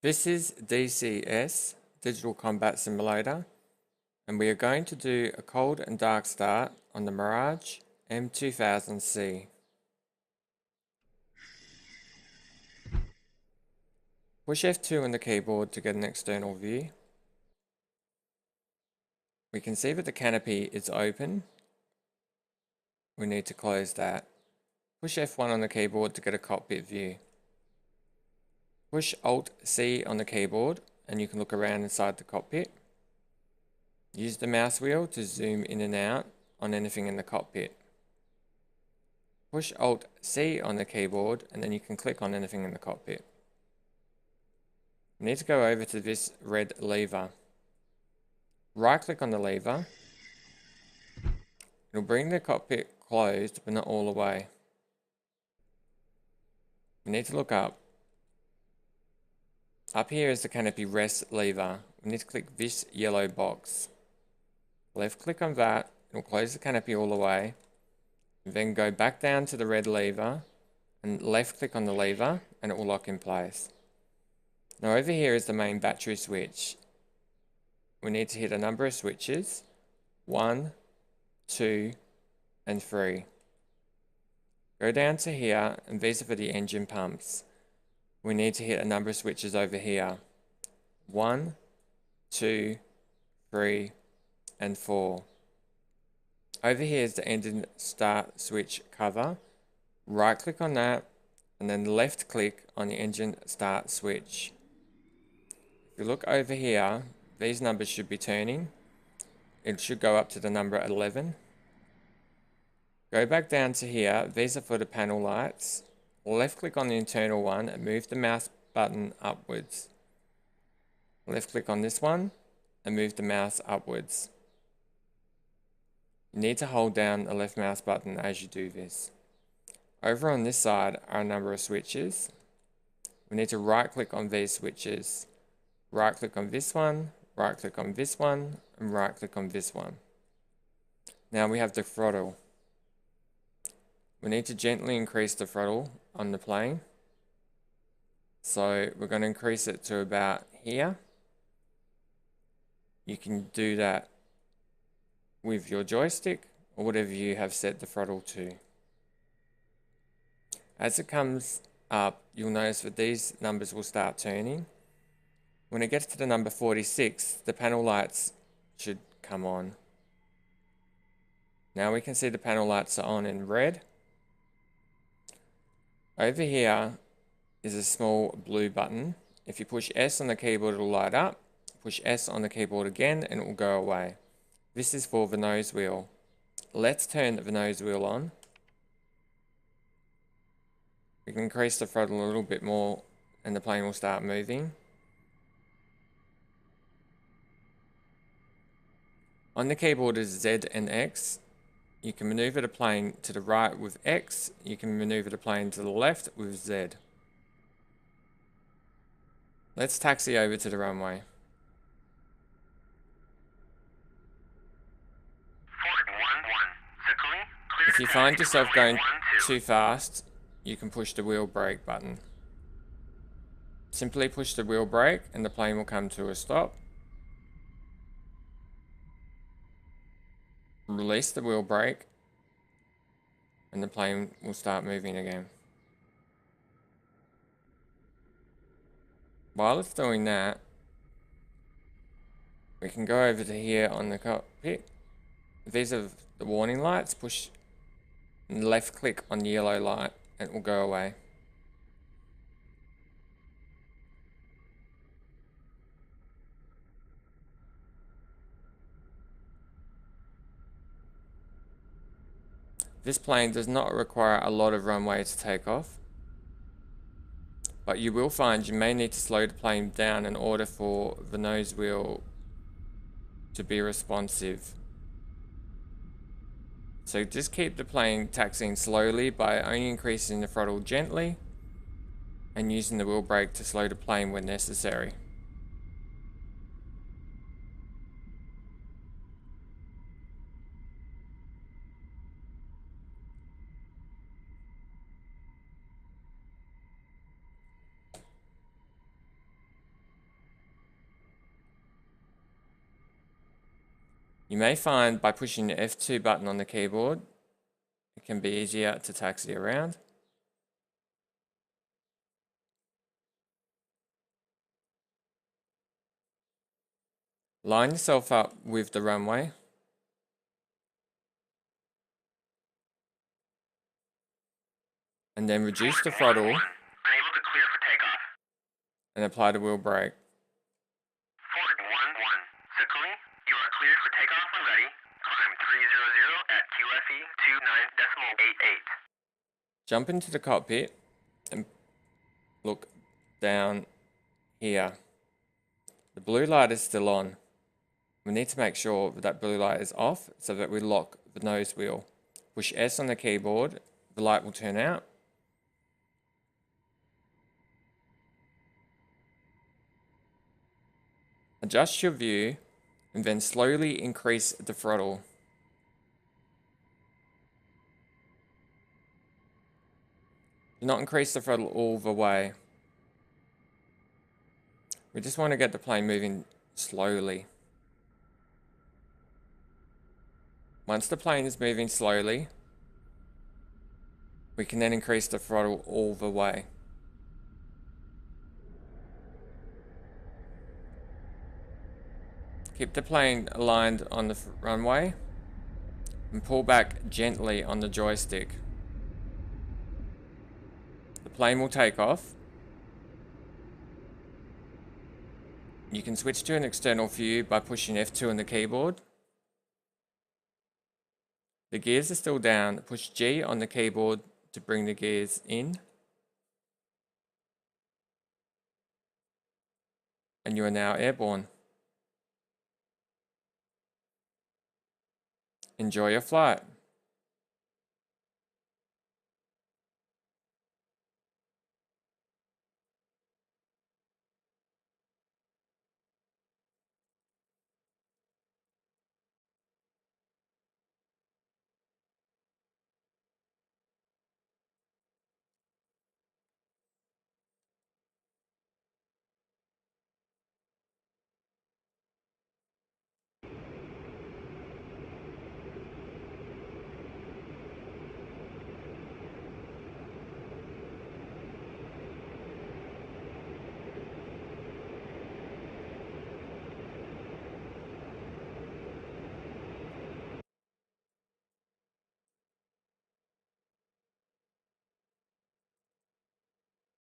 This is DCS, Digital Combat Simulator, and we are going to do a cold and dark start on the Mirage M-2000C. Push F2 on the keyboard to get an external view. We can see that the canopy is open. We need to close that. Push F1 on the keyboard to get a cockpit view. Push Alt-C on the keyboard and you can look around inside the cockpit. Use the mouse wheel to zoom in and out on anything in the cockpit. Push Alt-C on the keyboard and then you can click on anything in the cockpit. You need to go over to this red lever. Right click on the lever. It'll bring the cockpit closed but not all the way. We need to look up. Up here is the canopy rest lever. We need to click this yellow box. Left click on that, it'll close the canopy all the way. Then go back down to the red lever and left click on the lever and it will lock in place. Now over here is the main battery switch. We need to hit a number of switches. 1, 2, and 3. Go down to here and these are for the engine pumps. We need to hit a number of switches over here. 1, 2, 3, and 4. Over here is the engine start switch cover. Right click on that and then left click on the engine start switch. If you look over here, these numbers should be turning. It should go up to the number 11. Go back down to here, these are for the panel lights. Left click on the internal one and move the mouse button upwards. Left click on this one and move the mouse upwards. You need to hold down the left mouse button as you do this. Over on this side are a number of switches. We need to right click on these switches. Right click on this one, right click on this one, and right click on this one. Now we have the throttle. We need to gently increase the throttle on the plane. So we're going to increase it to about here. You can do that with your joystick or whatever you have set the throttle to. As it comes up, you'll notice that these numbers will start turning. When it gets to the number 46, the panel lights should come on. Now we can see the panel lights are on in red. Over here is a small blue button. If you push S on the keyboard, it will light up. Push S on the keyboard again and it will go away. This is for the nose wheel. Let's turn the nose wheel on. We can increase the throttle a little bit more and the plane will start moving. On the keyboard is Z and X. You can maneuver the plane to the right with X. You can maneuver the plane to the left with Z. Let's taxi over to the runway. If you find yourself going too fast, you can push the wheel brake button. Simply push the wheel brake and the plane will come to a stop. Release the wheel brake and the plane will start moving again. While it's doing that, we can go over to here on the cockpit. These are the warning lights. Push and left click on the yellow light and it will go away. This plane does not require a lot of runway to take off, but you will find you may need to slow the plane down in order for the nose wheel to be responsive. So just keep the plane taxiing slowly by only increasing the throttle gently and using the wheel brake to slow the plane when necessary. You may find by pushing the F2 button on the keyboard, it can be easier to taxi around. Line yourself up with the runway. And then reduce the throttle. Unable to clear for takeoff. And apply the wheel brake. Fort 1-1. Sakuli, you are cleared for takeoff when ready. Climb 300 at QFE 29.88. Jump into the cockpit and look down here. The blue light is still on. We need to make sure that blue light is off so that we lock the nose wheel. Push S on the keyboard, the light will turn out. Adjust your view and then slowly increase the throttle. Do not increase the throttle all the way. We just want to get the plane moving slowly. Once the plane is moving slowly, we can then increase the throttle all the way. Keep the plane aligned on the runway and pull back gently on the joystick. The plane will take off. You can switch to an external view by pushing F2 on the keyboard. The gears are still down. Push G on the keyboard to bring the gears in. And you are now airborne. Enjoy your flight.